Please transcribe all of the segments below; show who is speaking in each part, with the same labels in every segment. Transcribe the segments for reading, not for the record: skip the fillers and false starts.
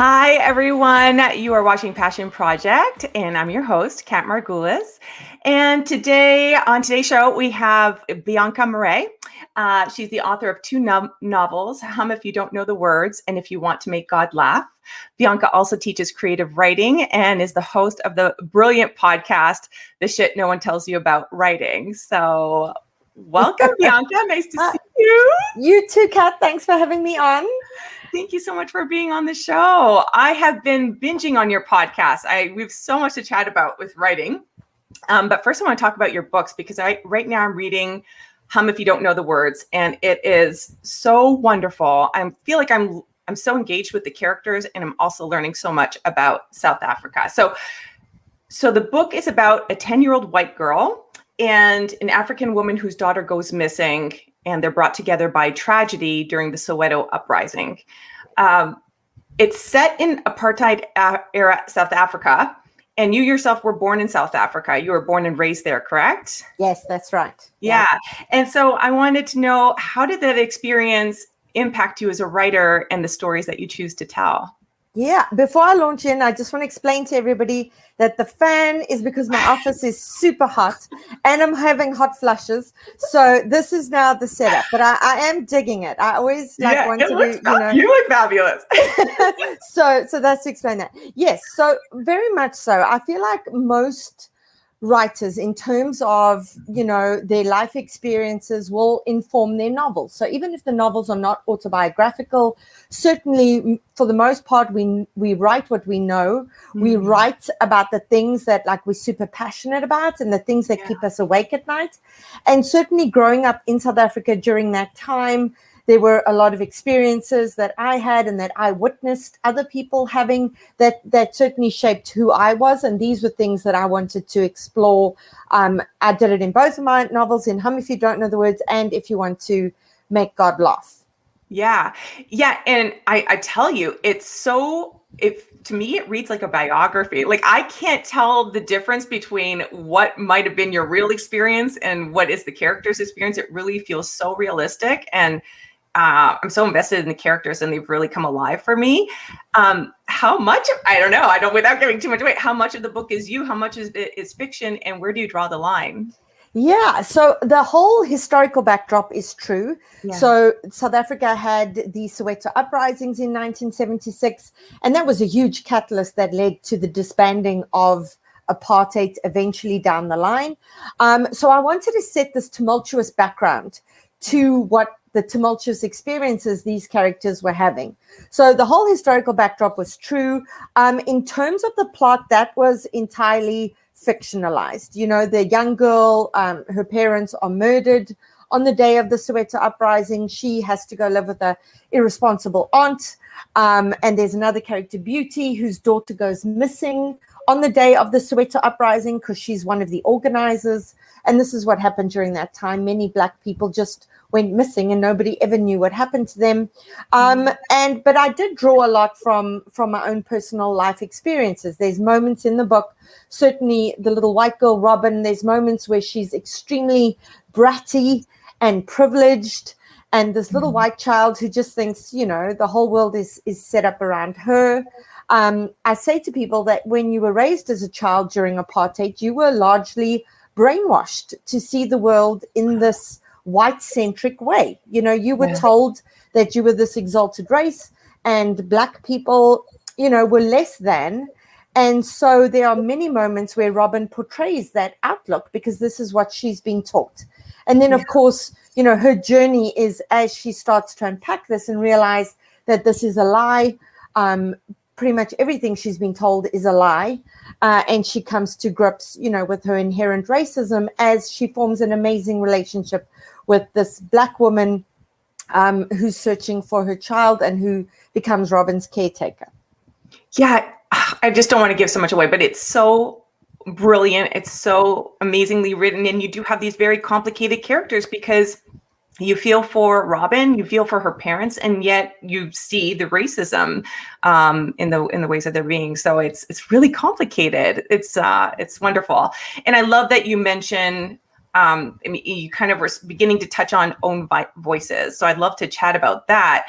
Speaker 1: Hi, everyone. You are watching Passion Project, and I'm your host, Kat Margulis. And today, on today's show, we have Bianca Marais. She's the author of two novels, Hum If You Don't Know the Words, and If You Want to Make God Laugh. Bianca also teaches creative writing and is the host of the brilliant podcast, The Shit No One Tells You About Writing. So welcome, Bianca. Nice to see you.
Speaker 2: You too, Kat. Thanks for having me on.
Speaker 1: Thank you so much for being on the show. I have been binging on your podcast. We have so much to chat about with writing. But first I want to talk about your books because right now I'm reading Hum If You Don't Know the Words, and it is so wonderful. I feel like I'm so engaged with the characters, and I'm also learning so much about South Africa. So the book is about a 10-year-old white girl and an African woman whose daughter goes missing, and they're brought together by tragedy during the Soweto uprising. It's set in apartheid era South Africa, and you yourself were born in South Africa. You were born and raised there, correct?
Speaker 2: Yes, that's right.
Speaker 1: Yeah. And so I wanted to know, how did that experience impact you as a writer and the stories that you choose to tell?
Speaker 2: Yeah, before I launch in, I just want to explain to everybody that the fan is because my office is super hot and I'm having hot flushes. So this is now the setup, but I am digging it. I always want to do,
Speaker 1: You look fabulous.
Speaker 2: So that's to explain that. Yes, so very much so. I feel like most writers, in terms of their life experiences, will inform their novels. So even if the novels are not autobiographical, certainly for the most part we write what we know. We write about the things that we're super passionate about and the things that keep us awake at night. And certainly growing up in South Africa during that time, there were a lot of experiences that I had and that I witnessed other people having that certainly shaped who I was. And these were things that I wanted to explore. I did it in both of my novels, in Hum If You Don't Know the Words and If You Want to Make God Laugh.
Speaker 1: Yeah. And I tell you, to me, it reads like a biography. Like, I can't tell the difference between what might have been your real experience and what is the character's experience. It really feels so realistic. And I'm so invested in the characters, and they've really come alive for me. How much, I don't know, without giving too much away, how much of the book is you? How much is fiction? And where do you draw the line?
Speaker 2: Yeah, so the whole historical backdrop is true. Yeah. So South Africa had the Soweto uprisings in 1976, and that was a huge catalyst that led to the disbanding of apartheid eventually down the line. So I wanted to set this tumultuous background to what the tumultuous experiences these characters were having. So the whole historical backdrop was true. In terms of the plot, that was entirely fictionalized. The young girl, her parents are murdered on the day of the Soweto uprising. She has to go live with an irresponsible aunt. And there's another character, Beauty, whose daughter goes missing on the day of the Soweto uprising because she's one of the organizers. And this is what happened during that time. Many Black people just went missing and nobody ever knew what happened to them. But I did draw a lot from my own personal life experiences. There's moments in the book, certainly the little white girl, Robin, there's moments where she's extremely bratty and privileged. And this little white child who just thinks, the whole world is set up around her. I say to people that when you were raised as a child during apartheid, you were largely brainwashed to see the world in this white-centric way. You were told that you were this exalted race and Black people, were less than. And so there are many moments where Robin portrays that outlook because this is what she's been taught. And then, of course, her journey is as she starts to unpack this and realize that this is a lie. Pretty much everything she's been told is a lie. And she comes to grips, with her inherent racism as she forms an amazing relationship with this Black woman who's searching for her child and who becomes Robin's caretaker.
Speaker 1: Yeah, I just don't want to give so much away, but it's so brilliant. It's so amazingly written. And you do have these very complicated characters because you feel for Robin, you feel for her parents, and yet you see the racism in the ways that they're being. So it's really complicated. It's wonderful. And I love that you mention you kind of were beginning to touch on own voices. So I'd love to chat about that.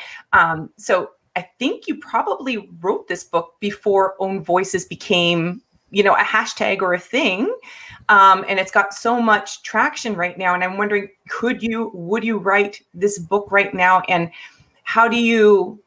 Speaker 1: So I think you probably wrote this book before Own Voices became, a hashtag or a thing. And it's got so much traction right now. And I'm wondering, would you write this book right now? And how do you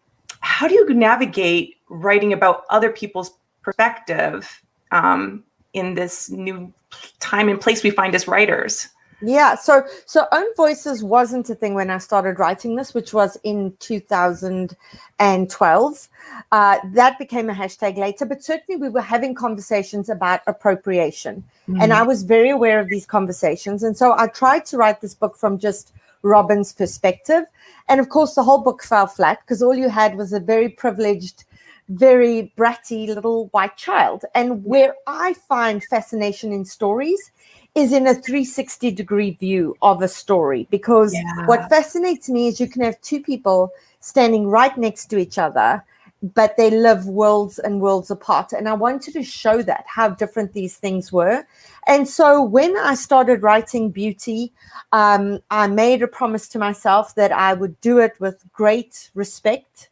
Speaker 1: navigate writing about other people's perspective in this new time and place we find as writers?
Speaker 2: Yeah, so Own Voices wasn't a thing when I started writing this, which was in 2012. That became a hashtag later, but certainly we were having conversations about appropriation. And I was very aware of these conversations. And so I tried to write this book from just Robin's perspective. And of course, the whole book fell flat because all you had was a very privileged, very bratty little white child. And where I find fascination in stories is in a 360-degree view of a story, because what fascinates me is you can have two people standing right next to each other, but they live worlds and worlds apart. And I wanted to show that, how different these things were. And so when I started writing Beauty, I made a promise to myself that I would do it with great respect,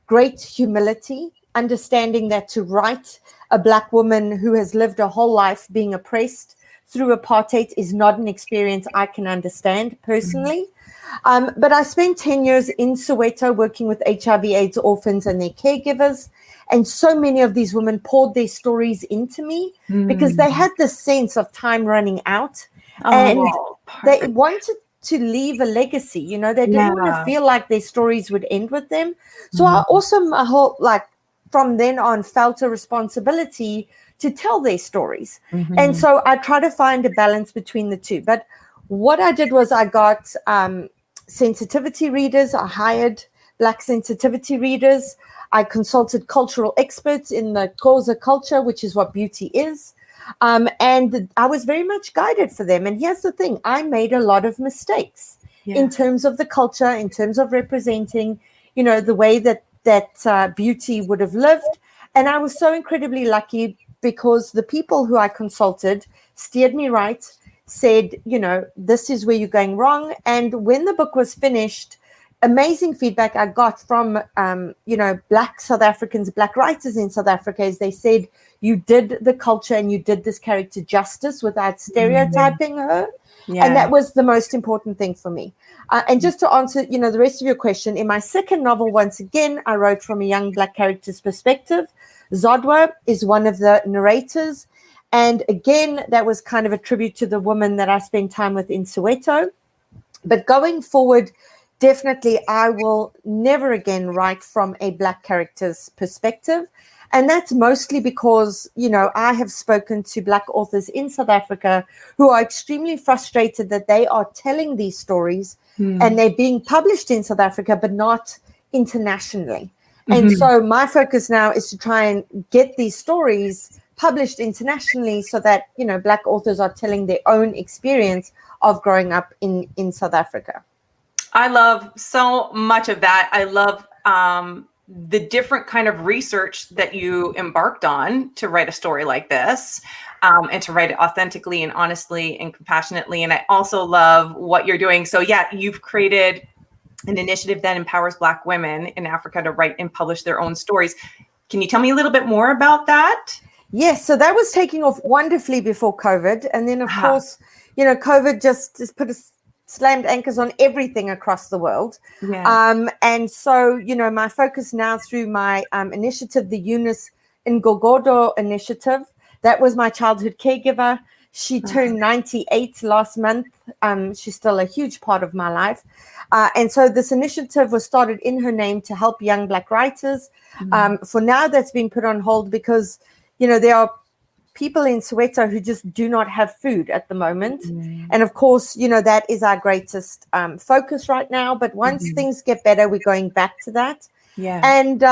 Speaker 2: great humility, understanding that to write a Black woman who has lived a whole life being oppressed through apartheid is not an experience I can understand personally. But I spent 10 years in Soweto working with HIV/AIDS orphans and their caregivers. And so many of these women poured their stories into me because they had this sense of time running out. And they wanted to leave a legacy. They didn't want to feel like their stories would end with them. So I also, from then on, felt a responsibility to tell their stories. And so I try to find a balance between the two. But what I did was I got sensitivity readers. I hired Black sensitivity readers. I consulted cultural experts in the Xhosa culture, which is what beauty is. And I was very much guided for them. And here's the thing, I made a lot of mistakes in terms of the culture, in terms of representing, the way that beauty would have lived. And I was so incredibly lucky because the people who I consulted steered me right, said, this is where you're going wrong. And when the book was finished, amazing feedback I got from, Black South Africans, Black writers in South Africa, is they said, you did the culture and you did this character justice without stereotyping her. And that was the most important thing for me. And just to answer, the rest of your question, in my second novel, once again, I wrote from a young Black character's perspective. Zodwa is one of the narrators. And again, that was kind of a tribute to the woman that I spent time with in Soweto. But going forward, definitely, I will never again write from a Black character's perspective. And that's mostly because, I have spoken to Black authors in South Africa who are extremely frustrated that they are telling these stories and they're being published in South Africa, but not internationally. And so my focus now is to try and get these stories published internationally so that, Black authors are telling their own experience of growing up in South Africa.
Speaker 1: I love so much of that. I love the different kind of research that you embarked on to write a story like this, and to write it authentically and honestly and compassionately. And I also love what you're doing. So you've created an initiative that empowers Black women in Africa to write and publish their own stories. Can you tell me a little bit more about that?
Speaker 2: Yes, so that was taking off wonderfully before COVID. And then, of course, COVID just slammed anchors on everything across the world. And so, my focus now through my initiative, the Eunice Ngogodo initiative, that was my childhood caregiver. She turned 98 last month. She's still a huge part of my life. And so this initiative was started in her name to help young Black writers. For now, that's been put on hold because, there are people in Soweto who just do not have food at the moment. And of course, that is our greatest focus right now. But once things get better, we're going back to that. And,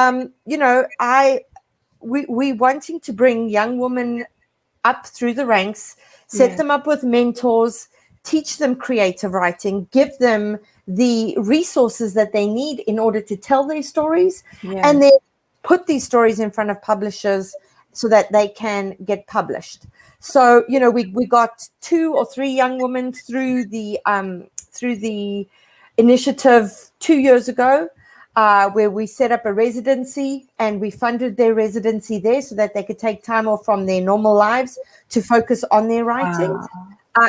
Speaker 2: we wanting to bring young women up through the ranks, set them up with mentors, teach them creative writing, give them the resources that they need in order to tell their stories, and then put these stories in front of publishers so that they can get published. So, we got 2 or 3 young women through the initiative 2 years ago. where we set up a residency and we funded their residency there so that they could take time off from their normal lives to focus on their writing.
Speaker 1: Wow.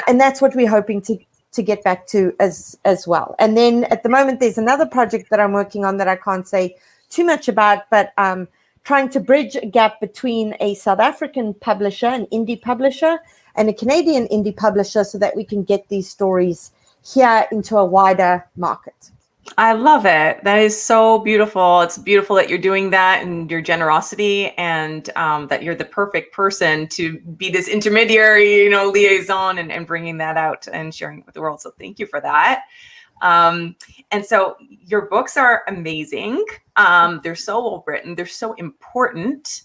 Speaker 2: And that's what we're hoping to get back to as well. And then at the moment, there's another project that I'm working on that I can't say too much about, but trying to bridge a gap between a South African publisher, an indie publisher, and a Canadian indie publisher so that we can get these stories here into a wider market.
Speaker 1: I love it. That is so beautiful. It's beautiful that you're doing that and your generosity, and that you're the perfect person to be this intermediary, liaison and bringing that out and sharing it with the world. So thank you for that. And so your books are amazing. They're so well written. They're so important.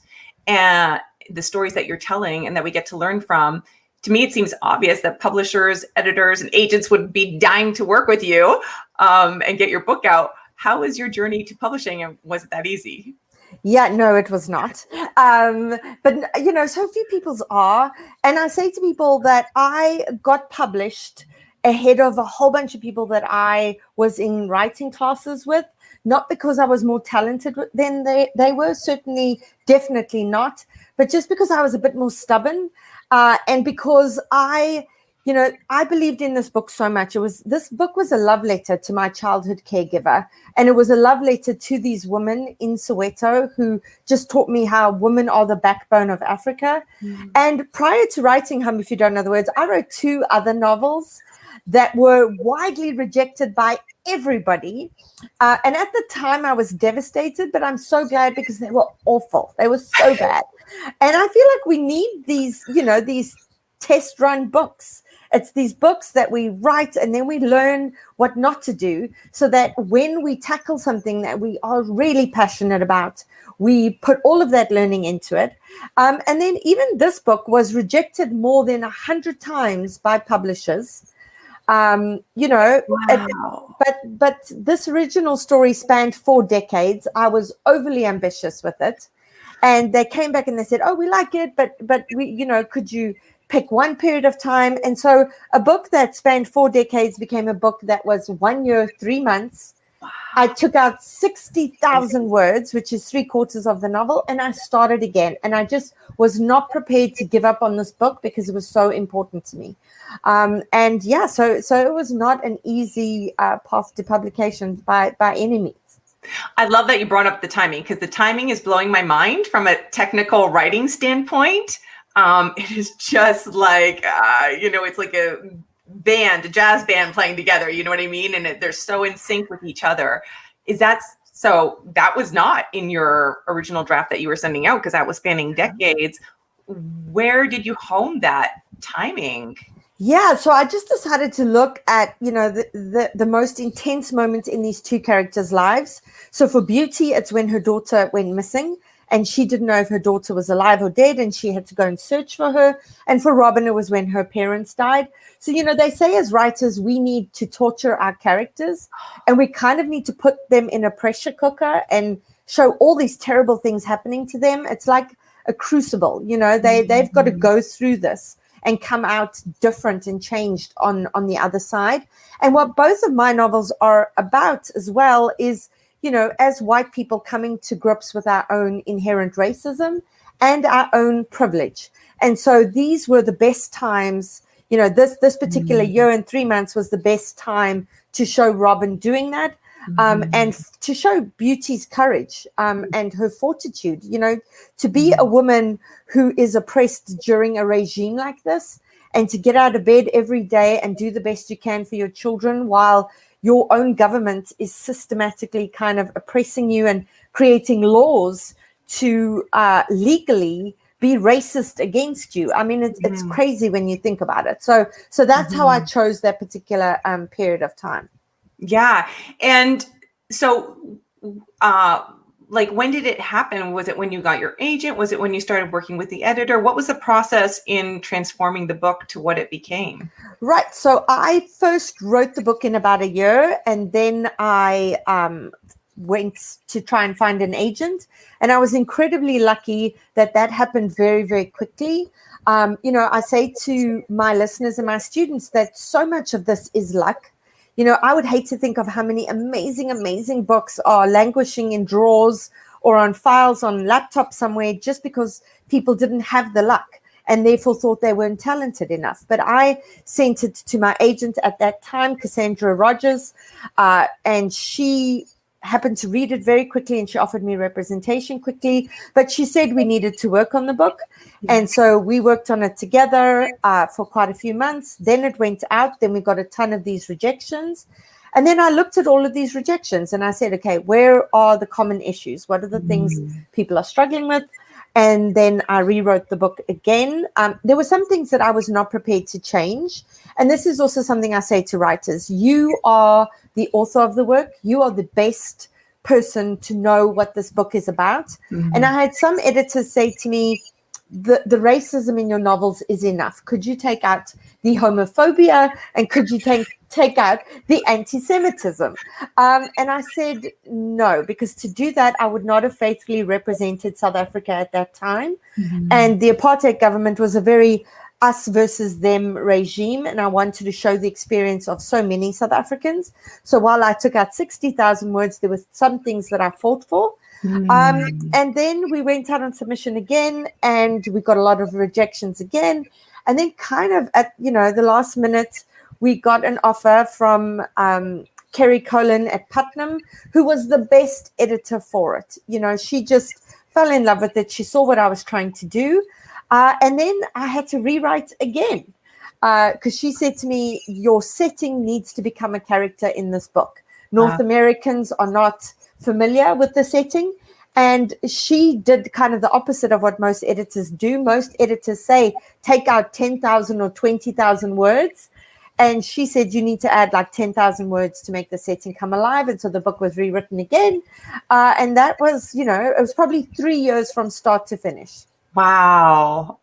Speaker 1: And the stories that you're telling and that we get to learn from, to me, it seems obvious that publishers, editors, and agents would be dying to work with you and get your book out. How was your journey to publishing, and was it that easy?
Speaker 2: Yeah, no, it was not. But, so few people's are. And I say to people that I got published ahead of a whole bunch of people that I was in writing classes with, not because I was more talented than they were, certainly, definitely not, but just because I was a bit more stubborn. And because I believed in this book so much. This book was a love letter to my childhood caregiver. And it was a love letter to these women in Soweto who just taught me how women are the backbone of Africa. Mm-hmm. And prior to writing Hum, if you don't know the words, I wrote 2 other novels that were widely rejected by everybody. And at the time I was devastated, but I'm so glad because they were awful. They were so bad. And I feel like we need these test run books. It's these books that we write and then we learn what not to do so that when we tackle something that we are really passionate about, we put all of that learning into it. And then even this book was rejected more than 100 times by publishers. Wow. But this original story spanned 4 decades. I was overly ambitious with it. And they came back and they said, oh, we like it, but we, could you pick one period of time? And so a book that spanned 4 decades became a book that was 1 year, 3 months. Wow. I took out 60,000 words, which is 3/4 of the novel, and I started again. And I just was not prepared to give up on this book because it was so important to me. So it was not an easy path to publication by any means.
Speaker 1: I love that you brought up the timing, because the timing is blowing my mind from a technical writing standpoint. It is just like, it's like a jazz band playing together, you know what I mean? And they're so in sync with each other. So that was not in your original draft that you were sending out, because that was spanning decades. Where did you hone that timing?
Speaker 2: Yeah, so I just decided to look at, the most intense moments in these 2 characters' lives. So for Beauty, it's when her daughter went missing and she didn't know if her daughter was alive or dead and she had to go and search for her. And for Robin, it was when her parents died. So, they say as writers, we need to torture our characters and we kind of need to put them in a pressure cooker and show all these terrible things happening to them. It's like a crucible, they've got to go through this and come out different and changed on the other side. And what both of my novels are about as well is, as white people coming to grips with our own inherent racism and our own privilege. And so these were the best times, this particular year and 3 months was the best time to show Robin doing that. And to show Beauty's courage and her fortitude, to be a woman who is oppressed during a regime like this and to get out of bed every day and do the best you can for your children while your own government is systematically kind of oppressing you and creating laws to legally be racist against you. I mean, it's crazy when you think about it. So that's how I chose that particular period of time.
Speaker 1: Yeah. And so, when did it happen? Was it when you got your agent? Was it when you started working with the editor? What was the process in transforming the book to what it became?
Speaker 2: Right. So I first wrote the book in about a year, and then I went to try and find an agent. And I was incredibly lucky that happened very, very quickly. I say to my listeners and my students that so much of this is luck. I would hate to think of how many amazing books are languishing in drawers or on files on laptops somewhere just because people didn't have the luck and therefore thought they weren't talented enough. But I sent it to my agent at that time, Cassandra Rogers, and she happened to read it very quickly, and she offered me representation quickly. But she said we needed to work on the book. And so we worked on it together for quite a few months. Then it went out. Then we got a ton of these rejections. And then I looked at all of these rejections and I said, okay, where are the common issues? What are the things people are struggling with? And then I rewrote the book again. There were some things that I was not prepared to change. And this is also something I say to writers. You are the author of the work. You are the best person to know what this book is about. And I had some editors say to me, the racism in your novels is enough. Could you take out the homophobia and could you take out the anti-Semitism? And I said no, because to do that, I would not have faithfully represented South Africa at that time. And the apartheid government was a very us versus them regime, and I wanted to show the experience of so many South Africans. So while I took out 60,000 words, there were some things that I fought for. And then we went out on submission again, and we got a lot of rejections again. And then kind of at, the last minute, we got an offer from Kerry Colin at Putnam, who was the best editor for it. She just fell in love with it. She saw what I was trying to do. And then I had to rewrite again because she said to me, your setting needs to become a character in this book. North Americans are not familiar with the setting. And she did kind of the opposite of what most editors do. Most editors say, take out 10,000 or 20,000 words. And she said, you need to add like 10,000 words to make the setting come alive. And so the book was rewritten again. And that was, it was probably 3 years from start to finish.
Speaker 1: Wow.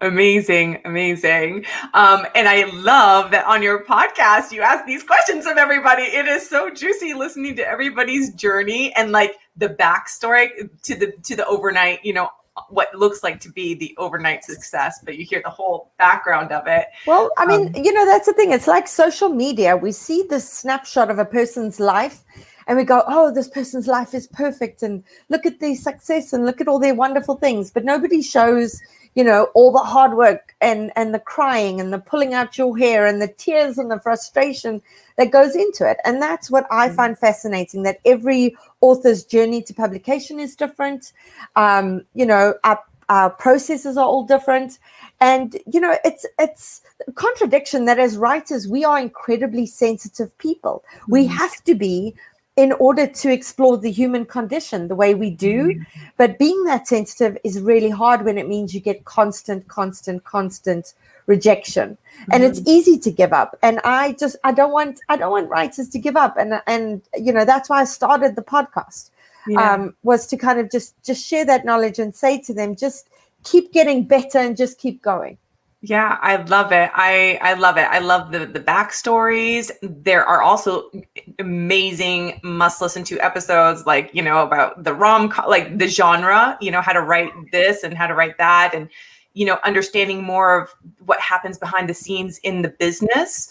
Speaker 1: Amazing. And I love that on your podcast, you ask these questions of everybody. It is so juicy listening to everybody's journey and like the backstory to the overnight, what looks like to be the overnight success, but you hear the whole background of it.
Speaker 2: Well, I mean, that's the thing. It's like social media. We see this snapshot of a person's life and we go, oh, this person's life is perfect. And look at their success and look at all their wonderful things. But nobody shows, all the hard work and the crying and the pulling out your hair and the tears and the frustration that goes into it. And that's what I find fascinating, that every author's journey to publication is different. Our processes are all different. And, it's a contradiction that as writers, we are incredibly sensitive people. We have to be, in order to explore the human condition the way we do. But being that sensitive is really hard when it means you get constant rejection. And it's easy to give up. And I don't want writers to give up. And that's why I started the podcast, was to kind of just share that knowledge and say to them, just keep getting better and just keep going.
Speaker 1: Yeah, I love it. I love it. I love the backstories. There are also amazing must listen to episodes like, about the like the genre, how to write this and how to write that. And, understanding more of what happens behind the scenes in the business.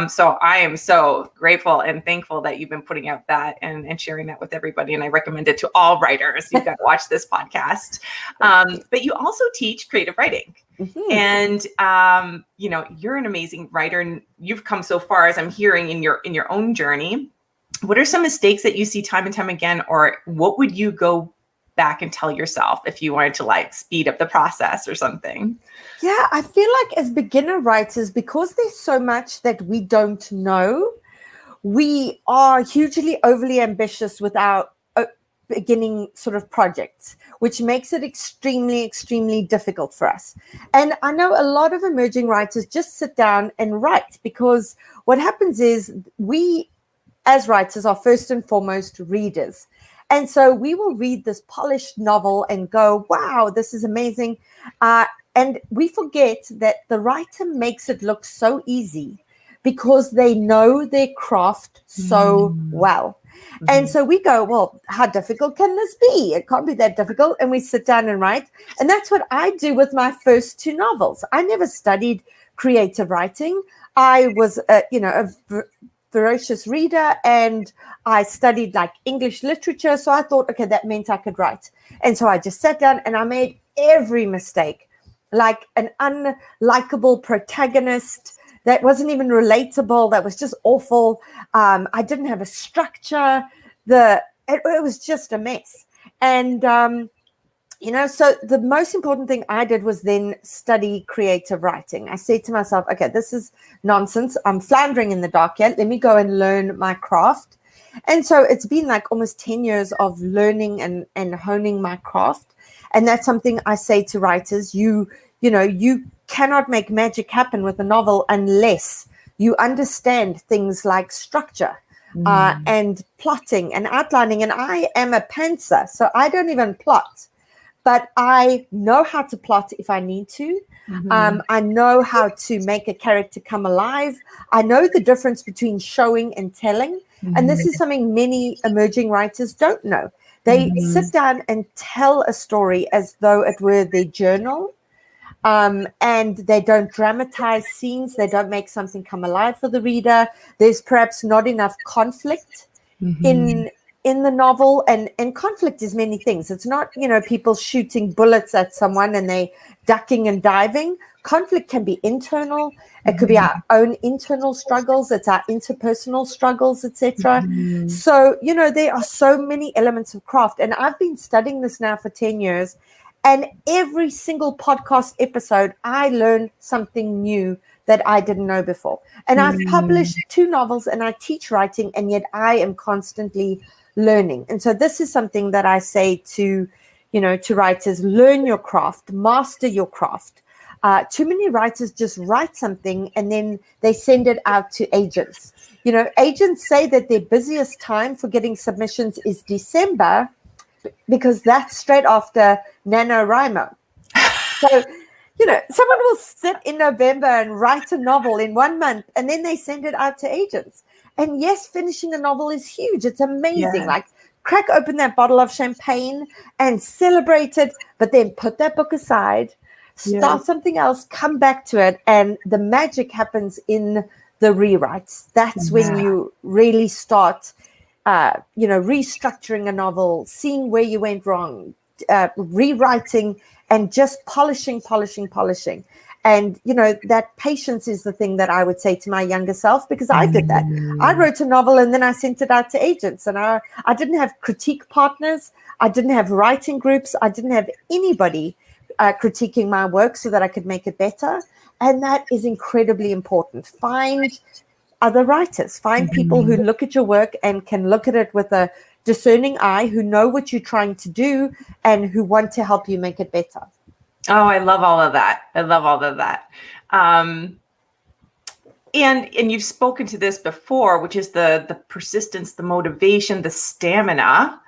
Speaker 1: So I am so grateful and thankful that you've been putting out that and sharing that with everybody. And I recommend it to all writers. You've got to watch this podcast. But you also teach creative writing. And, you're an amazing writer and you've come so far, as I'm hearing, in your own journey. What are some mistakes that you see time and time again, or what would you go back and tell yourself if you wanted to like speed up the process or something?
Speaker 2: Yeah, I feel like as beginner writers, because there's so much that we don't know, we are hugely overly ambitious with our beginning sort of projects, which makes it extremely difficult for us. And I know a lot of emerging writers just sit down and write, because what happens is we as writers are first and foremost readers. And so we will read this polished novel and go, wow, this is amazing. And we forget that the writer makes it look so easy because they know their craft so well. And so we go, well, how difficult can this be? It can't be that difficult. And we sit down and write. And that's what I do with my first 2 novels. I never studied creative writing. I was, a ferocious reader, and I studied like English literature. So I thought, okay, that meant I could write. And so I just sat down and I made every mistake, like an unlikable protagonist that wasn't even relatable, that was just awful. I didn't have a structure. It was just a mess. And, so the most important thing I did was then study creative writing. I said to myself, okay, this is nonsense. I'm floundering in the dark here. Let me go and learn my craft. And so it's been like almost 10 years of learning and honing my craft. And that's something I say to writers. You cannot make magic happen with a novel unless you understand things like structure and plotting and outlining. And I am a pantser, so I don't even plot. But I know how to plot if I need to. I know how to make a character come alive. I know the difference between showing and telling. And this is something many emerging writers don't know. They sit down and tell a story as though it were their journal. And they don't dramatize scenes. They don't make something come alive for the reader. There's perhaps not enough conflict in the novel, and conflict is many things. It's not, people shooting bullets at someone and they ducking and diving. Conflict can be internal. It could be our own internal struggles. It's our interpersonal struggles, etc. So, there are so many elements of craft. And I've been studying this now for 10 years. And every single podcast episode, I learn something new that I didn't know before. And I've published 2 novels and I teach writing, and yet I am constantly learning. And so this is something that I say to writers: learn your craft, master your craft. Too many writers just write something and then they send it out to agents. Agents say that their busiest time for getting submissions is December, because that's straight after NaNoWriMo. So, someone will sit in November and write a novel in 1 month, and then they send it out to agents. And yes, finishing a novel is huge. It's amazing.
Speaker 1: Yes.
Speaker 2: Like, crack open that bottle of champagne and celebrate it, but then put that book aside, start something else, come back to it, and the magic happens in the rewrites. That's when you really start restructuring a novel, seeing where you went wrong, rewriting, and just polishing. And, that patience is the thing that I would say to my younger self, because I did that. I wrote a novel and then I sent it out to agents, and I didn't have critique partners. I didn't have writing groups. I didn't have anybody critiquing my work so that I could make it better. And that is incredibly important. Find other writers, find people who look at your work and can look at it with a discerning eye, who know what you're trying to do and who want to help you make it better.
Speaker 1: Oh, I love all of that. And you've spoken to this before, which is the persistence, the motivation, the stamina.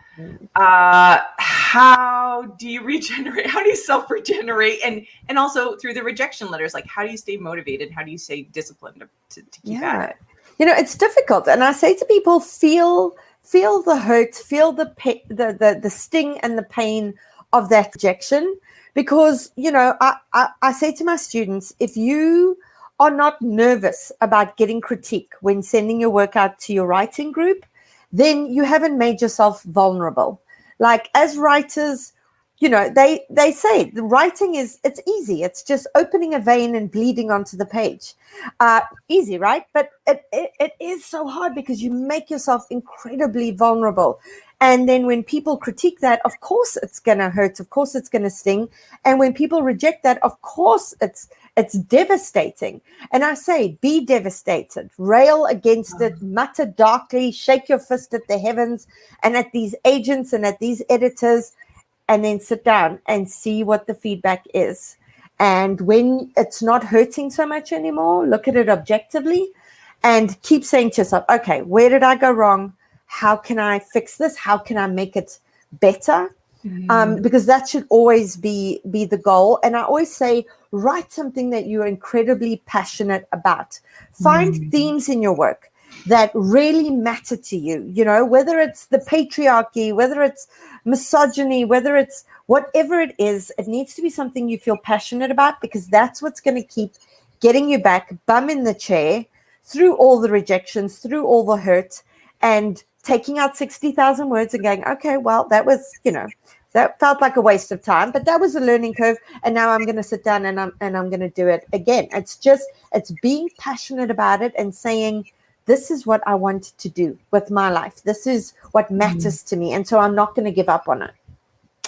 Speaker 1: How do you regenerate? How do you self-regenerate? And also through the rejection letters, like, how do you stay motivated? How do you stay disciplined to keep at it?
Speaker 2: It's difficult. And I say to people, feel the hurt, feel the sting and the pain of that rejection. Because, I say to my students, if you are not nervous about getting critique when sending your work out to your writing group, then you haven't made yourself vulnerable. Like, as writers, they say the writing it's easy. It's just opening a vein and bleeding onto the page. Easy, right? But it is so hard, because you make yourself incredibly vulnerable. And then when people critique that, of course it's going to hurt. Of course it's going to sting. And when people reject that, of course it's devastating. And I say, be devastated, rail against it, mutter darkly, shake your fist at the heavens and at these agents and at these editors, and then sit down and see what the feedback is. And when it's not hurting so much anymore, look at it objectively and keep saying to yourself, okay, where did I go wrong? How can I fix this? How can I make it better? Because that should always be the goal. And I always say, write something that you're incredibly passionate about. Find themes in your work that really matter to you, whether it's the patriarchy, whether it's misogyny, whether it's whatever it is, it needs to be something you feel passionate about, because that's what's going to keep getting you back, bum in the chair, through all the rejections, through all the hurt, and taking out 60,000 words and going, okay, well, that was, that felt like a waste of time, but that was a learning curve. And now I'm going to sit down and I'm going to do it again. It's being passionate about it and saying, this is what I want to do with my life. This is what matters to me. And so I'm not going to give up on it.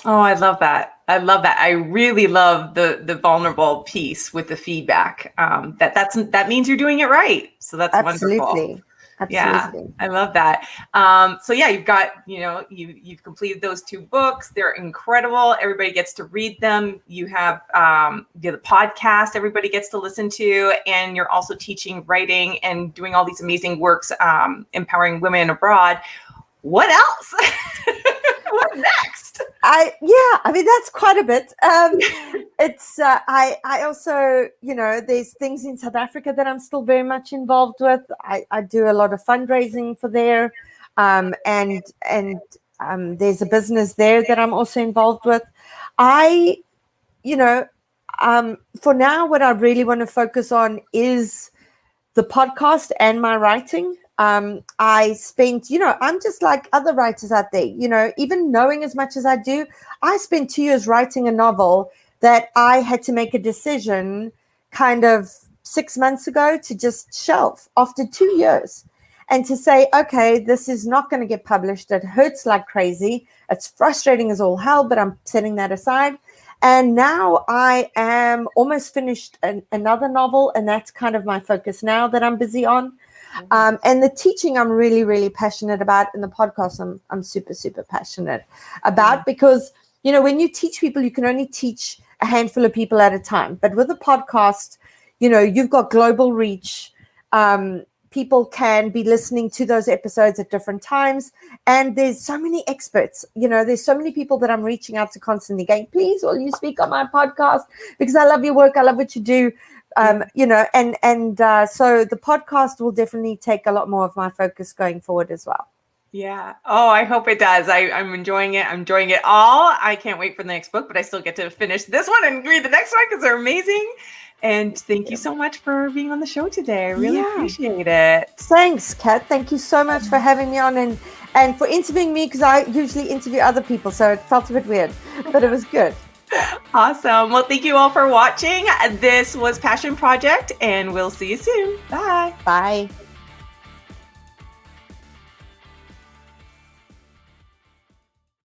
Speaker 1: Oh, I love that. I really love the vulnerable piece with the feedback. That means you're doing it right. So that's wonderful.
Speaker 2: Absolutely.
Speaker 1: Yeah, I love that. So yeah, you've got, you've completed those 2 books. They're incredible. Everybody gets to read them. You have the podcast everybody gets to listen to, and you're also teaching writing and doing all these amazing works, empowering women abroad. What else? What next?
Speaker 2: That's quite a bit. It's I also, there's things in South Africa that I'm still very much involved with. I do a lot of fundraising for there, and there's a business there that I'm also involved with. For now, what I really want to focus on is the podcast and my writing. I spent, I'm just like other writers out there, even knowing as much as I do, I spent 2 years writing a novel that I had to make a decision kind of 6 months ago to just shelf after 2 years and to say, okay, this is not going to get published. It hurts like crazy. It's frustrating as all hell, but I'm setting that aside. And now I am almost finished another novel, and that's kind of my focus now that I'm busy on. And the teaching I'm really, really passionate about, and the podcast I'm super, super passionate about, because, when you teach people, you can only teach a handful of people at a time. But with a podcast, you've got global reach. People can be listening to those episodes at different times. And there's so many experts, there's so many people that I'm reaching out to constantly going, please, will you speak on my podcast? Because I love your work. I love what you do. So the podcast will definitely take a lot more of my focus going forward as well.
Speaker 1: Yeah. Oh, I hope it does. I'm enjoying it. I'm enjoying it all. I can't wait for the next book, but I still get to finish this one and read the next one because they're amazing. And thank you so much for being on the show today. I really appreciate it.
Speaker 2: Thanks, Kat. Thank you so much for having me on and for interviewing me, because I usually interview other people, so it felt a bit weird, but it was good.
Speaker 1: Awesome. Well, thank you all for watching. This was Passion Project, and we'll see you soon. Bye.
Speaker 2: Bye.